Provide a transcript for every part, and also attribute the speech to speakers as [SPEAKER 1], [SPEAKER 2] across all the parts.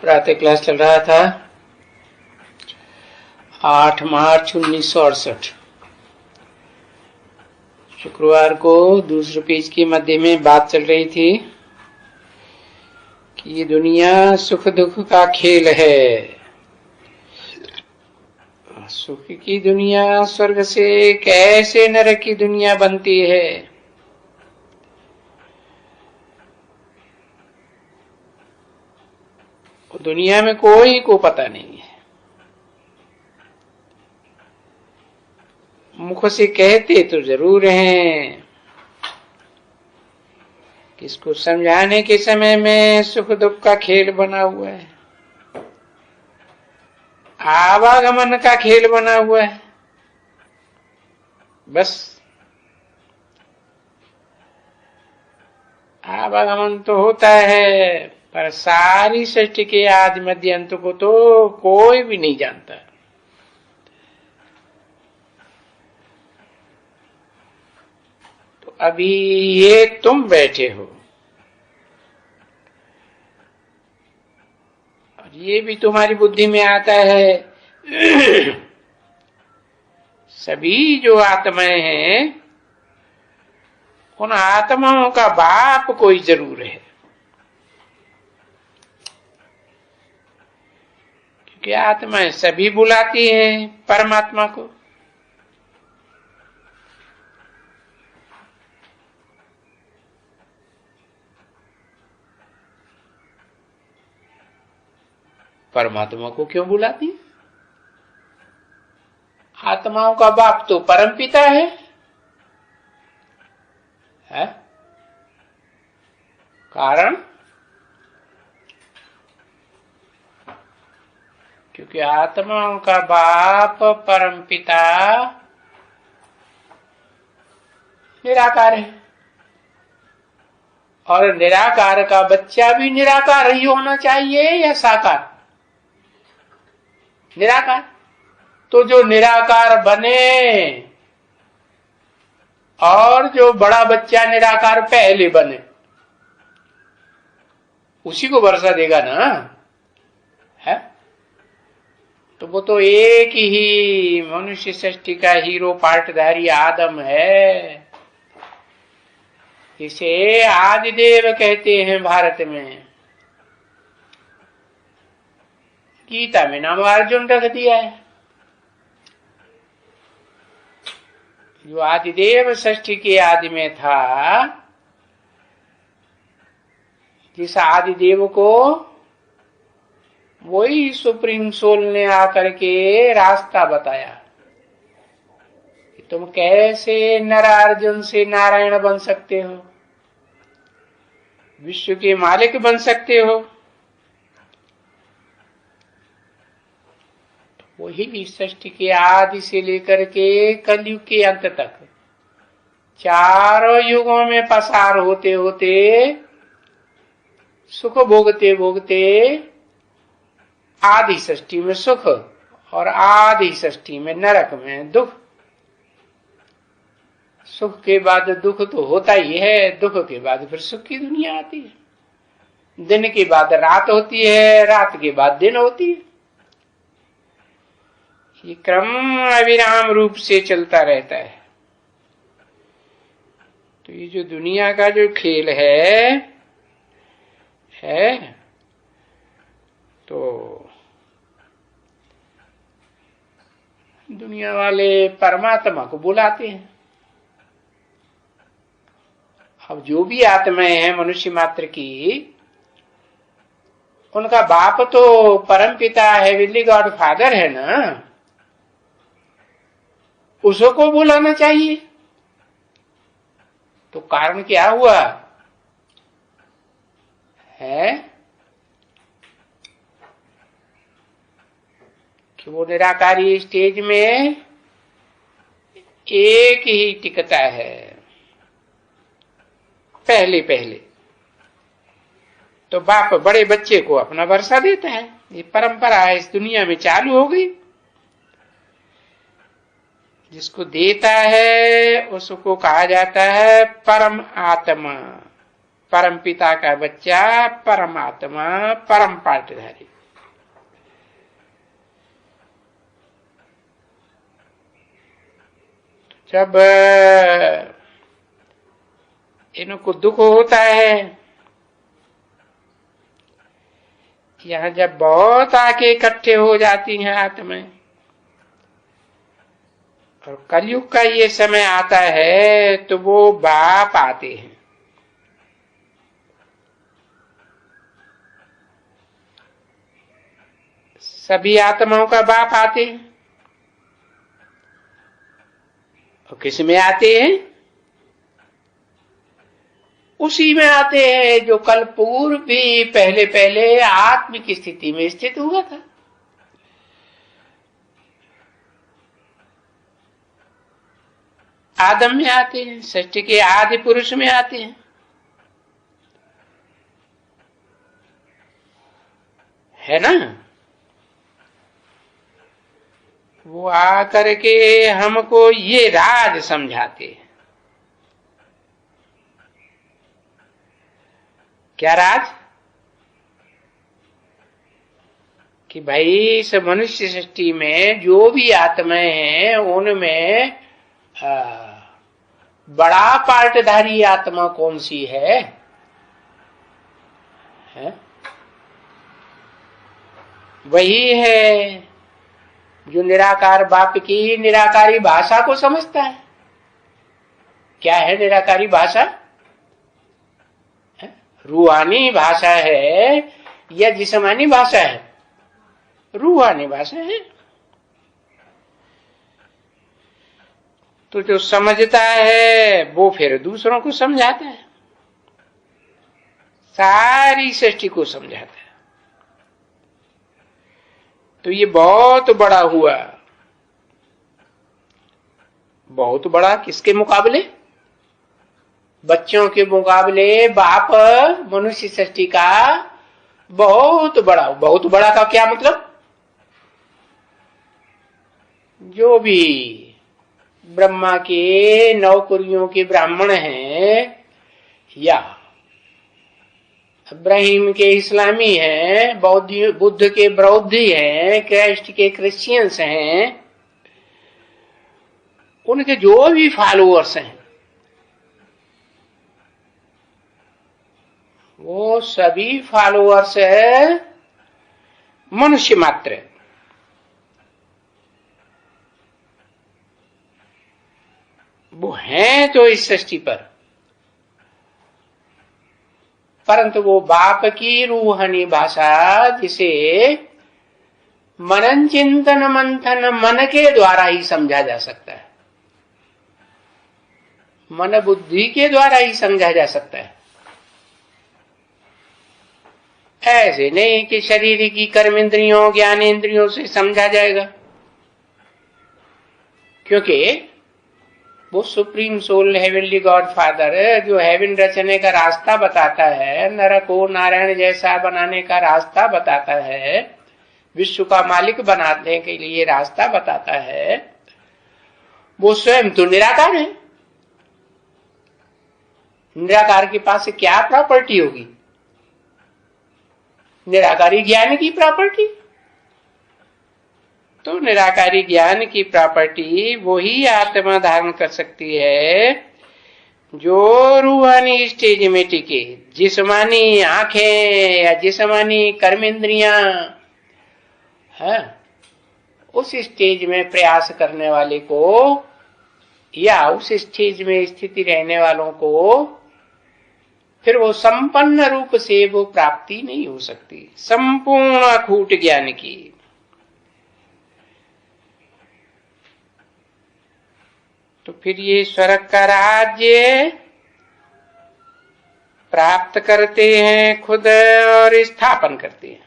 [SPEAKER 1] प्रातः क्लास चल रहा था 8 मार्च 1968। शुक्रवार को दूसरे पेज के मध्य में बात चल रही थी कि ये दुनिया सुख दुख का खेल है। सुख की दुनिया स्वर्ग से कैसे नरक की दुनिया बनती है। दुनिया में कोई को पता नहीं है। मुख से कहते तो जरूर हैं, किसको समझाने के समय में सुख दुख का खेल बना हुआ है, आवागमन का खेल बना हुआ है। बस आवागमन तो होता है, पर सारी सृष्टि के आदि मध्य अंत को तो कोई भी नहीं जानता। तो अभी ये तुम बैठे हो और ये भी तुम्हारी बुद्धि में आता है। सभी जो आत्माएं हैं, उन आत्माओं का बाप कोई जरूर है, क्योंकि आत्माएं सभी बुलाती हैं परमात्मा को। परमात्मा को क्यों बुलाती? आत्माओं का बाप तो परमपिता है? कारण क्योंकि आत्माओं का बाप परमपिता निराकार है, और निराकार का बच्चा भी निराकार ही होना चाहिए या साकार? निराकार। तो जो निराकार बने और जो बड़ा बच्चा निराकार पहले बने, उसी को वर्षा देगा ना, है? तो वो तो एक ही मनुष्य सृष्टि का हीरो पार्टधारी आदम है। इसे आदिदेव कहते हैं भारत में। गीता में नाम अर्जुन रख दिया है। जो आदिदेव सृष्टि के आदि में था, जिस आदिदेव को वही सुप्रीम सोल ने आकर के रास्ता बताया कि तुम कैसे नर अर्जुन से नारायण बन सकते हो, विश्व के मालिक बन सकते हो। वही सृष्टि के आदि से लेकर के कलयुग के अंत तक चारों युगों में पसार होते होते, सुख भोगते भोगते आदि सृष्टि में सुख और आदि सृष्टि में नरक में दुख। सुख के बाद दुख तो होता ही है, दुख के बाद फिर सुख की दुनिया आती है। दिन के बाद रात होती है, रात के बाद दिन होती है। ये क्रम अविराम रूप से चलता रहता है। तो ये जो दुनिया का जो खेल है तो दुनिया वाले परमात्मा को बुलाते हैं। अब जो भी आत्माएं हैं मनुष्य मात्र की, उनका बाप तो परमपिता है, हेवनली गॉड फादर है ना, उसको बुलाना चाहिए। तो कारण क्या हुआ है कि वो निराकारी स्टेज में एक ही टिकता है पहले पहले। तो बाप बड़े बच्चे को अपना वर्षा देता है। ये परंपरा है, इस दुनिया में चालू हो गई। जिसको देता है उसको कहा जाता है परम आत्मा, परम पिता का बच्चा, परम आत्मा, परम पाटधारी। जब इनको दुख होता है, यहाँ जब बहुत आके इकट्ठे हो जाती हैं आत्माएं, और कलयुग का ये समय आता है तो वो बाप आते हैं। सभी आत्माओं का बाप आते हैं। और किस में आते हैं? उसी में आते हैं जो कल पूर्व भी पहले पहले आत्म की स्थिति में स्थित हुआ था। आदम में आते हैं, सृष्टि के आदि पुरुष में आते हैं, है ना। वो आकर के हमको ये राज समझाते हैं। क्या राज? कि भाई इस मनुष्य सृष्टि में जो भी आत्माएं हैं उनमें बड़ा पार्टधारी आत्मा कौन सी है? वही है जो निराकार बाप की निराकारी भाषा को समझता है। क्या है निराकारी भाषा? रूहानी भाषा है या जिस्मानी भाषा है? रूहानी भाषा है। तो जो समझता है वो फिर दूसरों को समझाता है, सारी सृष्टि को समझाता है। तो ये बहुत बड़ा हुआ। बहुत बड़ा किसके मुकाबले? बच्चों के मुकाबले बाप मनुष्य सृष्टि का बहुत बड़ा। बहुत बड़ा का क्या मतलब? जो भी ब्रह्मा के नौकरियों के ब्राह्मण हैं, या इब्राहिम के इस्लामी हैं, बुद्ध के बौद्धि हैं, क्राइस्ट के क्रिश्चियंस हैं, उनके जो भी फॉलोअर्स हैं वो सभी फॉलोअर्स है मनुष्य मात्र। वो हैं तो इस सृष्टि पर, परंतु वो बाप की रूहानी भाषा जिसे मनन चिंतन मंथन मन के द्वारा ही समझा जा सकता है, मन बुद्धि के द्वारा ही समझा जा सकता है। ऐसे नहीं कि शरीर की कर्म इंद्रियों ज्ञान इंद्रियों से समझा जाएगा, क्योंकि वो supreme soul heavenly god father जो हेवन रचने का रास्ता बताता है, नरक को नारायण जैसा बनाने का रास्ता बताता है, विश्व का मालिक बनाने के लिए रास्ता बताता है, वो स्वयं तो निराकार है। निराकार के पास क्या प्रॉपर्टी होगी? निराकारी ज्ञान की प्रॉपर्टी। तो निराकारी ज्ञान की प्रॉपर्टी वही आत्मा धारण कर सकती है जो रूहानी स्टेज में टिके। जिस्मानी आंखें या जिस्मानी कर्मेंद्रियां है, उस स्टेज में प्रयास करने वाले को या उस स्टेज में स्थिति रहने वालों को फिर वो संपन्न रूप से वो प्राप्ति नहीं हो सकती संपूर्ण अखूट ज्ञान की। तो फिर ये स्वर्ग का राज्य प्राप्त करते हैं खुद और स्थापन करते हैं,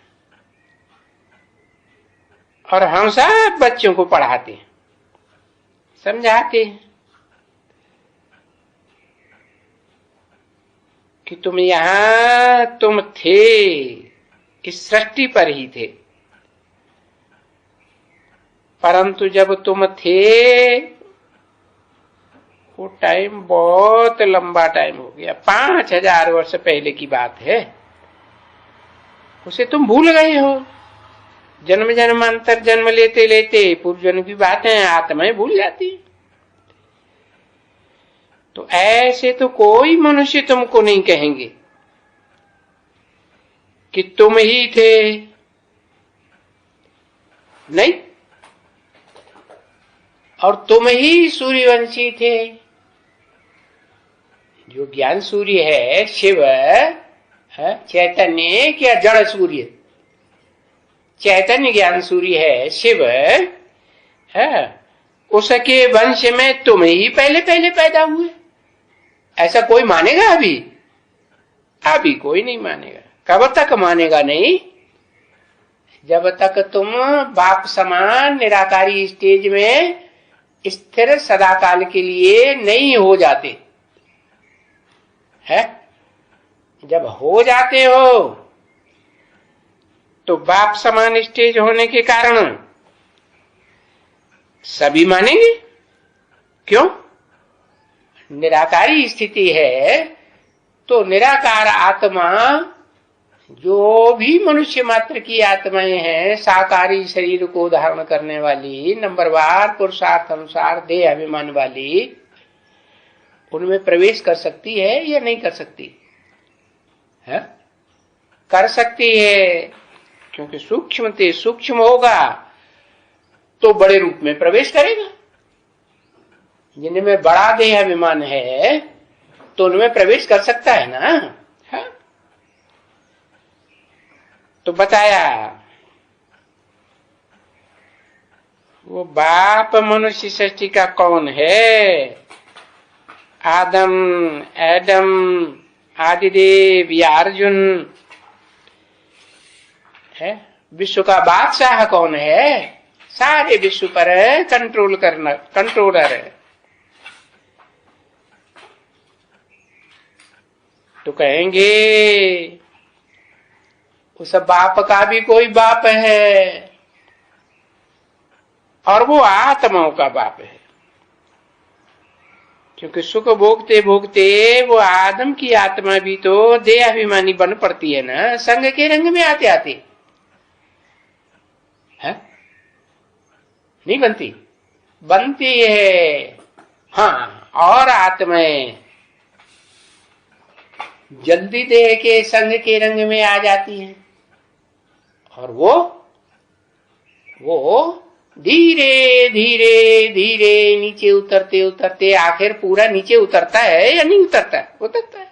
[SPEAKER 1] और हम सब बच्चों को पढ़ाते हैं, समझाते हैं कि तुम यहां तुम थे, इस सृष्टि पर ही थे, परंतु जब तुम थे वो टाइम बहुत लंबा टाइम हो गया, 5000 वर्ष पहले की बात है, उसे तुम भूल गए हो। जन्म जन्मांतर जन्म लेते लेते पूर्व जन्म की बातें आत्माएं भूल जाती। तो ऐसे तो कोई मनुष्य तुमको नहीं कहेंगे कि तुम ही थे, नहीं, और तुम ही सूर्यवंशी थे। जो ज्ञान सूर्य है शिव है, चैतन्य क्या जड़ सूर्य, चैतन्य ज्ञान सूर्य है शिव है, उसके वंश में तुम ही पहले पहले पैदा हुए। ऐसा कोई मानेगा? अभी कोई नहीं मानेगा। कब तक मानेगा नहीं? जब तक तुम बाप समान निराकारी स्टेज में स्थिर सदाकाल के लिए नहीं हो जाते है। जब हो जाते हो तो बाप समान स्टेज होने के कारण सभी मानेंगे। क्यों? निराकारी स्थिति है तो निराकार आत्मा, जो भी मनुष्य मात्र की आत्माएं हैं, साकारी शरीर को धारण करने वाली, नंबरवार पुरुषार्थ अनुसार देह अभिमान वाली, उनमें प्रवेश कर सकती है या नहीं कर सकती है? कर सकती है, क्योंकि सूक्ष्म ते सूक्ष्म होगा तो बड़े रूप में प्रवेश करेगा। जिनमें बड़ा देह अभिमान है तो उनमें प्रवेश कर सकता है ना, है? तो बताया वो बाप मनुष्य सृष्टि का कौन है? आदम, एडम, आदिदेव या अर्जुन है। विश्व का बादशाह कौन है? सारे विश्व पर कंट्रोलर है। तो कहेंगे उस बाप का भी कोई बाप है, और वो आत्माओं का बाप है। क्योंकि सुख भोगते भोगते वो आदम की आत्मा भी तो देह अभिमानी बन पड़ती है ना, संग के रंग में आते आते है? नहीं बनती? बनती है। हाँ, और आत्माएं जल्दी देह के संग के रंग में आ जाती हैं, और वो धीरे धीरे धीरे नीचे उतरते उतरते आखिर पूरा नीचे उतरता है या नहीं उतरता? उतरता है।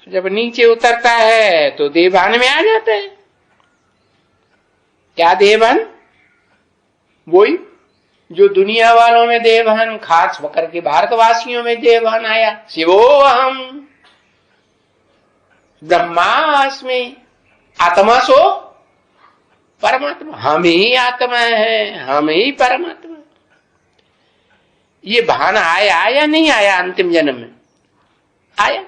[SPEAKER 1] तो जब नीचे उतरता है तो देहभान में आ जाता है। क्या देहभान? वही जो दुनिया वालों में देहभान, खास होकर के भारतवासियों में देहभान आया। शिवोहम ब्रह्मास्मि, आत्मा सो परमात्मा। हम ही आत्मा है, हम ही परमात्मा। ये भान आया या नहीं आया? अंतिम जन्म में आया।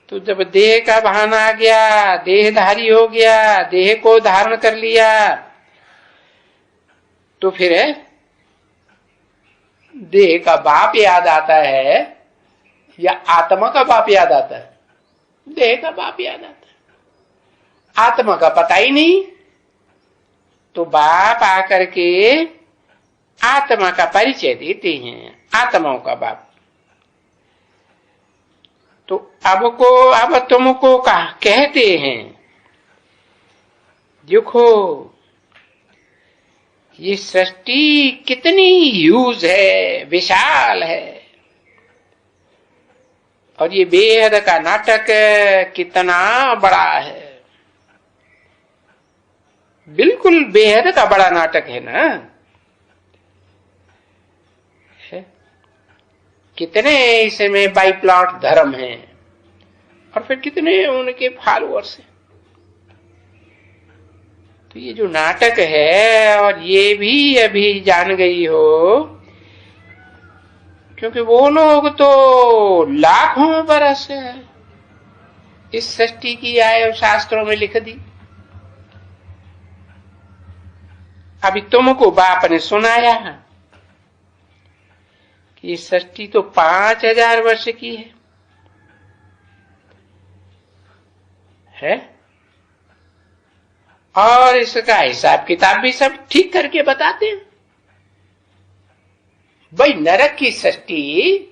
[SPEAKER 1] तो जब देह का भान आ गया, देहधारी हो गया, देह को धारण कर लिया, तो फिर देह का बाप याद आता है या आत्मा का बाप याद आता है? देह का बाप याद आता है। आत्मा का पता ही नहीं, तो बाप आकर के आत्मा का परिचय देते हैं, आत्माओं का बाप। तो अब तुमको कहते हैं, देखो ये सृष्टि कितनी ह्यूज है, विशाल है, और ये बेहद का नाटक कितना बड़ा है। बिल्कुल बेहद का बड़ा नाटक है ना। कितने इसमें बाई प्लॉट धर्म हैं, और फिर कितने उनके फॉलोअर्स हैं। तो ये जो नाटक है, और ये भी अभी जान गई हो, क्योंकि वो लोग तो लाखों बरस इस सृष्टि की आय शास्त्रों में लिख दी। अभी तुमको बाप ने सुनाया कि ये सृष्टि तो 5000 वर्ष की है, और इसका हिसाब किताब भी सब ठीक करके बताते हैं। भाई नरक की सृष्टि,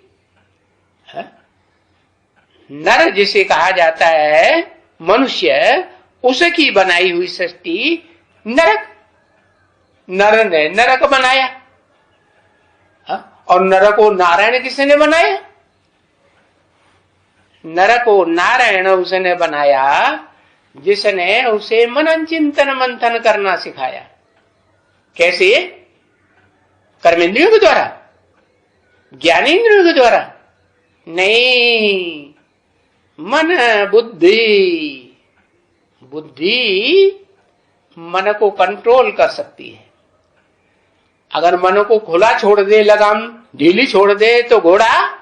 [SPEAKER 1] नर जिसे कहा जाता है मनुष्य, उसकी बनाई हुई सृष्टि नरक, नर ने नरक बनाया। और नरक को नारायण किसने बनाया? नरक को नारायण उसने बनाया जिसने उसे मनन चिंतन मंथन करना सिखाया। कैसे? कर्मेंद्रियों के द्वारा, ज्ञानेंद्रियों के द्वारा नहीं, मन बुद्धि, बुद्धि मन को कंट्रोल कर सकती है। अगर मन को खुला छोड़ दे, लगाम ढीली छोड़ दे, तो घोड़ा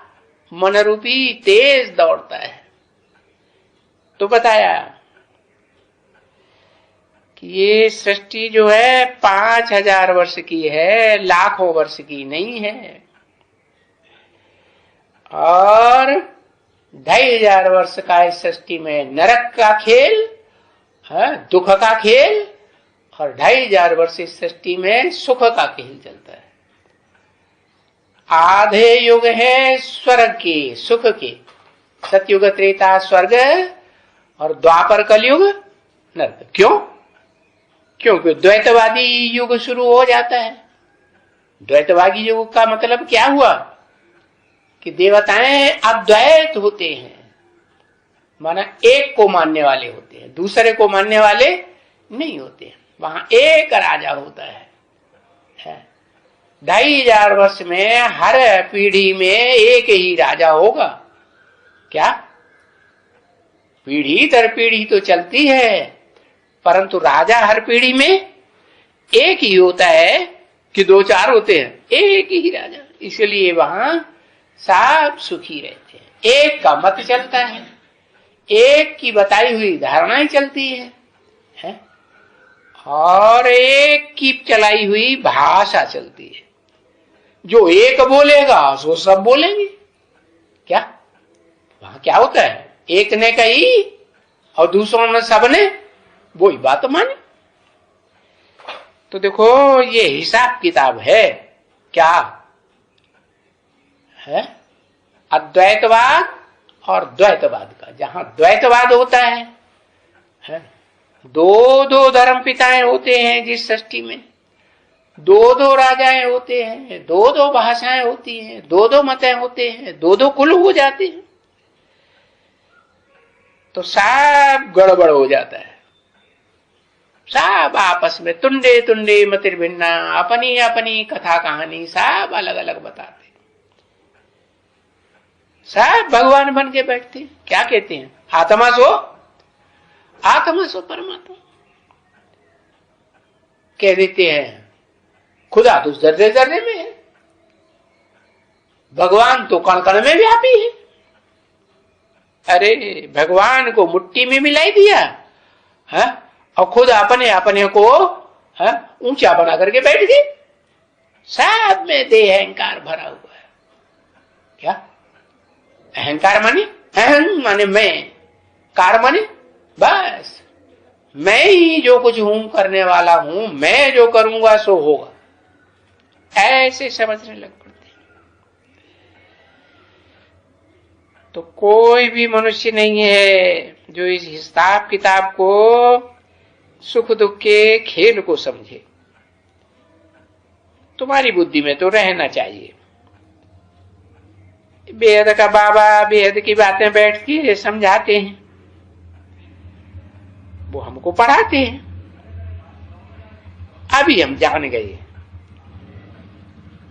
[SPEAKER 1] मन रूपी तेज दौड़ता है। तो बताया कि ये सृष्टि जो है 5000 वर्ष की है, लाखों वर्ष की नहीं है। और 2500 वर्ष का इस सृष्टि में नरक का खेल, दुख का खेल, और 2500 वर्ष इस सृष्टि में सुख का खेल चलता है। आधे युग है स्वर्ग के, सुख के, सतयुग त्रेता स्वर्ग और द्वापर कलयुग नरक। क्यों? क्योंकि द्वैतवादी युग शुरू हो जाता है। द्वैतवादी युग का मतलब क्या हुआ कि देवताएं अद्वैत होते हैं, माना एक को मानने वाले होते हैं, दूसरे को मानने वाले नहीं होते हैं। वहां एक राजा होता है। 2500 वर्ष में हर पीढ़ी में एक ही राजा होगा। क्या? पीढ़ी दर पीढ़ी तो चलती है, परंतु राजा हर पीढ़ी में एक ही होता है कि 2-4 होते हैं? एक ही राजा। इसलिए वहां सब सुखी रहते हैं। एक का मत चलता है, एक की बताई हुई धारणाएं चलती है, और एक की चलाई हुई भाषा चलती है। जो एक बोलेगा वो सब बोलेंगे। क्या वहां क्या होता है? एक ने कही और दूसरों ने सबने वही बात मानी। तो देखो ये हिसाब किताब है। क्या है? अद्वैतवाद और द्वैतवाद का। जहां द्वैतवाद होता है, दो धर्म पिताएं होते हैं जिस सृष्टि में, दो राजाएं होते हैं, दो भाषाएं होती हैं, दो मतें होते हैं, दो कुल हो जाते हैं, तो सब गड़बड़ हो जाता है। सब आपस में तुंडे तुंडे मतिर भिन्ना, अपनी अपनी कथा कहानी सब अलग अलग बताते, सब भगवान बन के बैठते। क्या कहते हैं? आत्मा सो परमात्मा कह देते हैं। खुदा तो जर्रे जर्रे में है, भगवान तो कण कण में व्यापी है। अरे भगवान को मुट्ठी में मिलाई दिया है, और खुद अपने अपने को ऊंचा बना करके बैठ गए। सब में देह अहंकार भरा हुआ है। क्या अहंकार माने? अहं माने मैं, कार माने बस मैं ही जो कुछ हूं, करने वाला हूं, मैं जो करूंगा सो होगा, ऐसे समझने लग पड़ते। तो कोई भी मनुष्य नहीं है जो इस हिसाब किताब को, सुख दुख के खेल को समझे। तुम्हारी बुद्धि में तो रहना चाहिए। बेहद का बाबा बेहद की बातें बैठ के समझाते हैं, वो हमको पढ़ाते हैं। अभी हम जान गए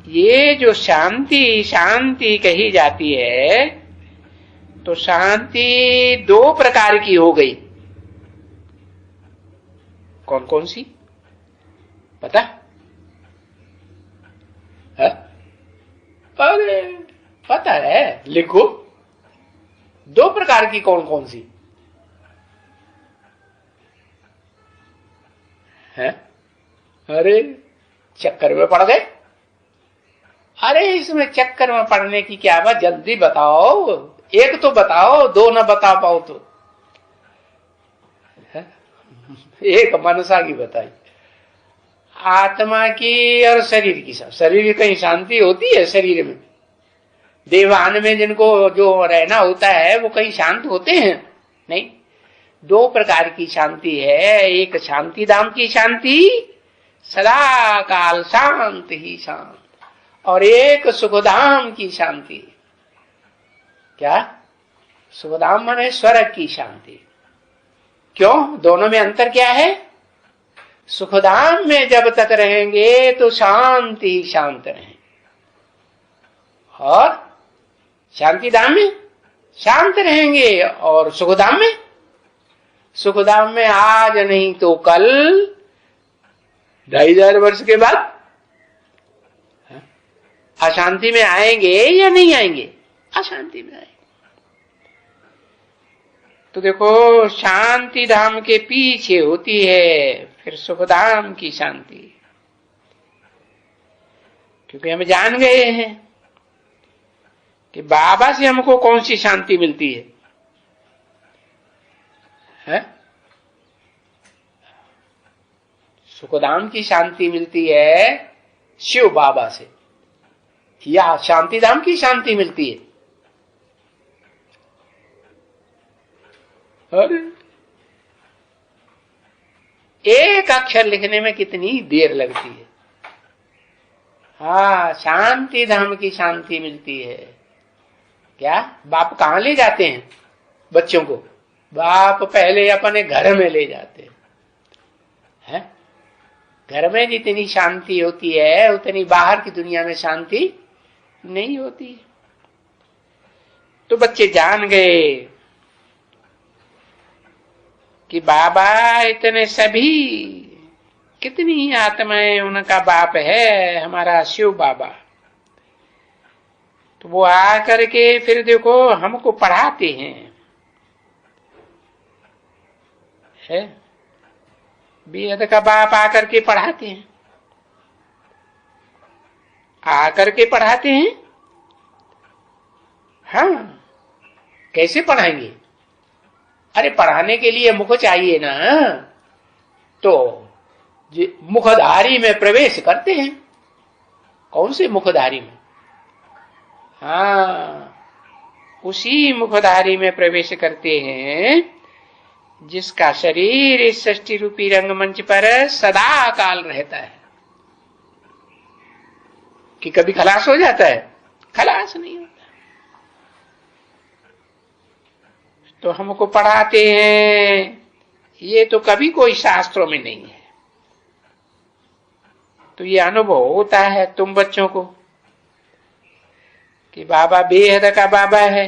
[SPEAKER 1] ये जो शांति शांति कही जाती है, तो शांति 2 प्रकार की हो गई। कौन कौन सी पता है? अरे पता है, लिखो। 2 प्रकार की कौन कौन सी है? अरे चक्कर में पड़ गए। अरे इसमें चक्कर में पड़ने की क्या बात, जल्दी बताओ। एक तो बताओ, 2 न बता पाओ तो एक मनसा की बताई। आत्मा की और शरीर की, सब शरीर की कहीं शांति होती है? शरीर में देवान में जिनको जो रहना होता है वो कहीं शांत होते हैं? नहीं। दो प्रकार की शांति है, एक शांति धाम की शांति, सदा काल शांत ही शांत, और एक सुखधाम की शांति। क्या? सुखधाम माने स्वर्ग की शांति। क्यों? दोनों में अंतर क्या है? सुखधाम में जब तक रहेंगे तो शांति ही शांत रहेंगे, और शांति धाम में शांत रहेंगे, और सुखधाम में, सुखधाम में आज नहीं तो कल, 2500 वर्ष के बाद अशांति में आएंगे या नहीं आएंगे? अशांति में आएंगे। तो देखो, शांति धाम के पीछे होती है फिर सुखधाम की शांति, क्योंकि हम जान गए हैं कि बाबा से हमको कौन सी शांति मिलती है? सुखधाम की शांति मिलती है शिव बाबा से, या शांति धाम की शांति मिलती है? अरे एक अक्षर लिखने में कितनी देर लगती है। हाँ, शांति धाम की शांति मिलती है। क्या? बाप कहाँ ले जाते हैं बच्चों को? बाप पहले अपने घर में ले जाते हैं। घर में जितनी शांति होती है उतनी बाहर की दुनिया में शांति नहीं होती। तो बच्चे जान गए कि बाबा इतने सभी, कितनी आत्माएं उनका बाप है हमारा शिव बाबा। तो वो आकर के फिर देखो हमको पढ़ाते हैं, है? बेहद का बाप आकर के पढ़ाते हैं, आकर के पढ़ाते हैं। हाँ, कैसे पढ़ाएंगे? अरे पढ़ाने के लिए मुख चाहिए ना, तो मुखधारी में प्रवेश करते हैं। कौन से मुखधारी में? हाँ, उसी मुखधारी में प्रवेश करते हैं जिसका शरीर इस सृष्टि रूपी रंगमंच पर सदा काल रहता है। कि कभी खलास हो जाता है? खलास नहीं होता। तो हमको पढ़ाते हैं, ये तो कभी कोई शास्त्रों में नहीं है। तो ये अनुभव होता है तुम बच्चों को कि बाबा बेहद का बाबा है,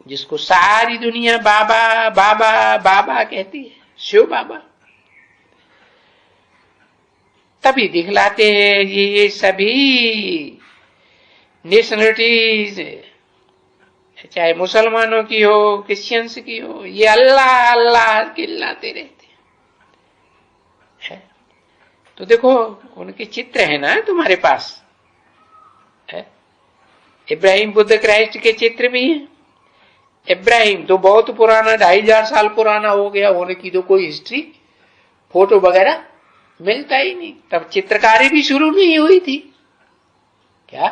[SPEAKER 1] जिसको सारी दुनिया बाबा बाबा बाबा कहती है, शिव बाबा। तभी दिखलाते हैं ये सभी नेशनलिटीज, चाहे मुसलमानों की हो, क्रिश्चियंस की हो, ये अल्लाह अल्लाह चिल्लाते रहते हैं। तो देखो उनके चित्र है ना तुम्हारे पास, है? इब्राहिम बुद्ध क्राइस्ट के चित्र भी हैं। इब्राहिम तो बहुत पुराना, 2500 साल पुराना हो गया, होने की तो कोई हिस्ट्री फोटो वगैरह मिलता ही नहीं। तब चित्रकारी भी शुरू नहीं हुई थी क्या?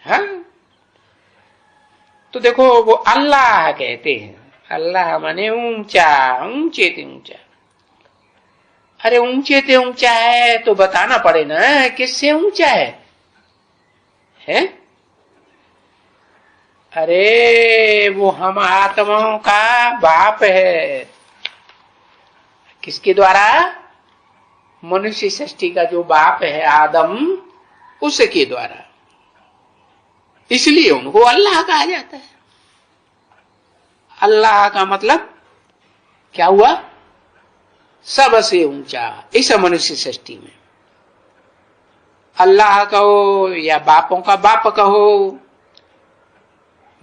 [SPEAKER 1] हाँ, तो देखो वो अल्लाह कहते हैं। अल्लाह माने ऊंचा, ऊंचे से ऊंचा। अरे ऊंचे से ऊंचा है तो बताना पड़े ना किससे ऊंचा है? अरे वो हम आत्माओं का बाप है। किसके द्वारा? मनुष्य सृष्टि का जो बाप है आदम, उसके द्वारा। इसलिए उनको अल्लाह कहा जाता है। अल्लाह का मतलब क्या हुआ? सबसे ऊंचा। इस मनुष्य सृष्टि में अल्लाह कहो या बापों का बाप कहो,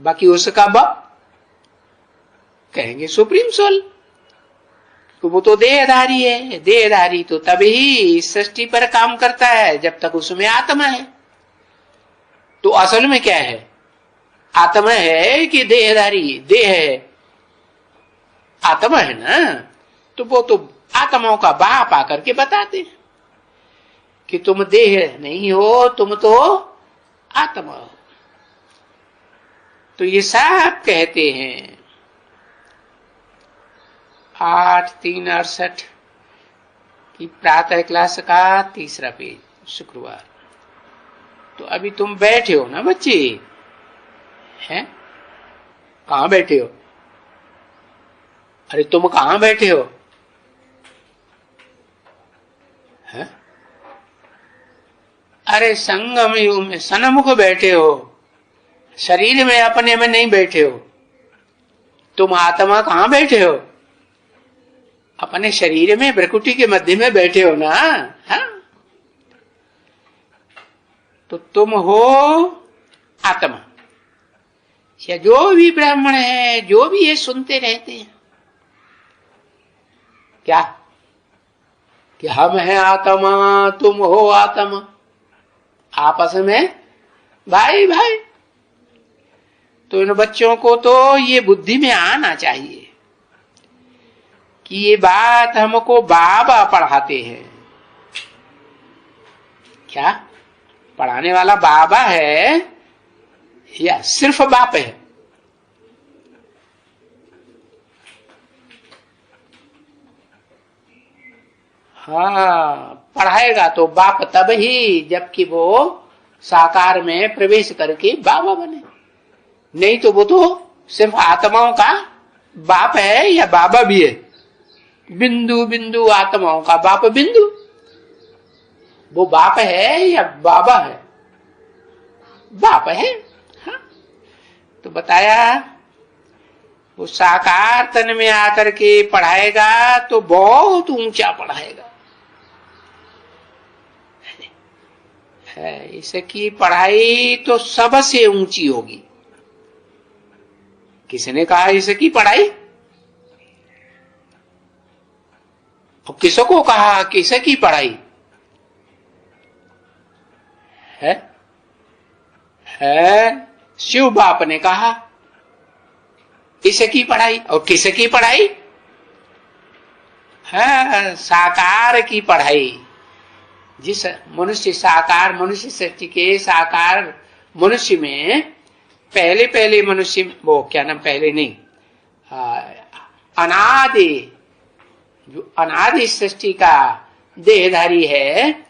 [SPEAKER 1] बाकी उसका बाप कहेंगे सुप्रीम सोल, तो वो तो देहधारी है। देहधारी तो तभी इस सृष्टि पर काम करता है जब तक उसमें आत्मा है। तो असल में क्या है? आत्मा है कि देहधारी? देह है, आत्मा है ना। तो वो तो आत्माओं का बाप आकर के बताते हैं कि तुम देह नहीं हो, तुम तो आत्मा हो। तो ये सब कहते हैं। 8/3/68 की प्रातः क्लास का 3रा पेज, शुक्रवार। तो अभी तुम बैठे हो ना बच्चे, हैं? कहां बैठे हो? अरे तुम कहां बैठे हो? हैं? अरे संगम युग में सन्मुख बैठे हो, शरीर में अपने में नहीं बैठे हो। तुम आत्मा कहां बैठे हो? अपने शरीर में भ्रकुटी के मध्य में बैठे हो ना। हाँ? तो तुम हो आत्मा। या जो भी ब्राह्मण है, जो भी ये सुनते रहते हैं क्या कि हम हैं आत्मा, तुम हो आत्मा, आपस में भाई भाई। तो इन बच्चों को तो ये बुद्धि में आना चाहिए कि ये बात हमको बाबा पढ़ाते हैं। क्या पढ़ाने वाला बाबा है या सिर्फ बाप है? हाँ, पढ़ाएगा तो बाप तब ही जबकि वो साकार में प्रवेश करके बाबा बने, नहीं तो वो तो सिर्फ आत्माओं का बाप है या बाबा भी है। बिंदु बिंदु आत्माओं का बाप बिंदु, वो बाप है या बाबा है? बाप है। हाँ? तो बताया वो साकार तन में आकर के पढ़ाएगा तो बहुत ऊंचा पढ़ाएगा। इसकी पढ़ाई तो सबसे ऊंची होगी। किसने कहा इसकी पढ़ाई? और किसको कहा किसकी पढ़ाई है? शिव बाप ने कहा इसकी पढ़ाई। और किसकी पढ़ाई है? साकार की पढ़ाई। जिस मनुष्य साकार मनुष्य सृष्टि के साकार मनुष्य में पहले पहले मनुष्य, वो क्या नाम, पहले नहीं, अनादि, जो अनादि सृष्टि का देहधारी है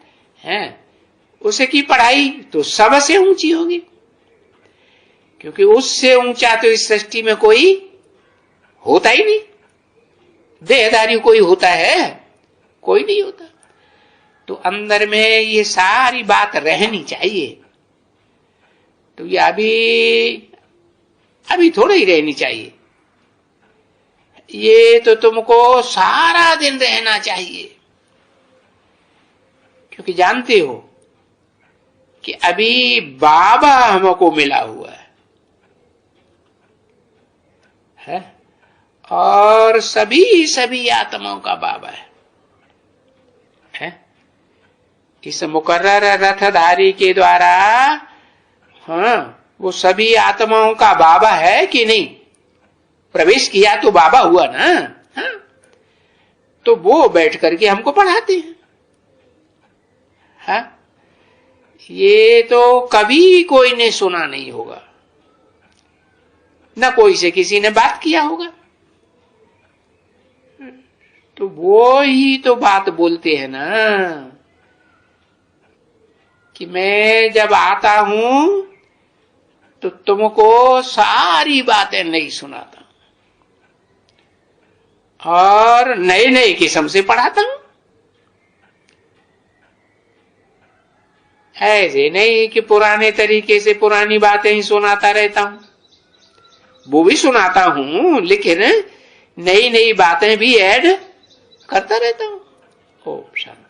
[SPEAKER 1] उसकी पढ़ाई तो सबसे ऊंची होगी, क्योंकि उससे ऊंचा तो इस सृष्टि में कोई होता ही नहीं। देहधारी कोई होता है? कोई नहीं होता। तो अंदर में ये सारी बात रहनी चाहिए। तो ये अभी थोड़ा ही रहनी चाहिए, ये तो तुमको सारा दिन रहना चाहिए। क्योंकि जानते हो कि अभी बाबा हमको मिला हुआ है और सभी आत्माओं का बाबा है। इस मुकर्रर रथधारी के द्वारा वो सभी आत्माओं का बाबा है कि नहीं? प्रवेश किया तो बाबा हुआ ना। हाँ? तो वो बैठ करके हमको पढ़ाते हैं। हाँ? ये तो कभी कोई ने सुना नहीं होगा, न कोई से किसी ने बात किया होगा। तो वो ही तो बात बोलते हैं ना कि मैं जब आता हूं तो तुमको सारी बातें नहीं सुनाता और नए नए किस्म से पढ़ाता हूं। ऐसे नहीं कि पुराने तरीके से पुरानी बातें ही सुनाता रहता हूं, वो भी सुनाता हूं, लेकिन नई नई बातें भी ऐड करता रहता हूं। ओम शांति।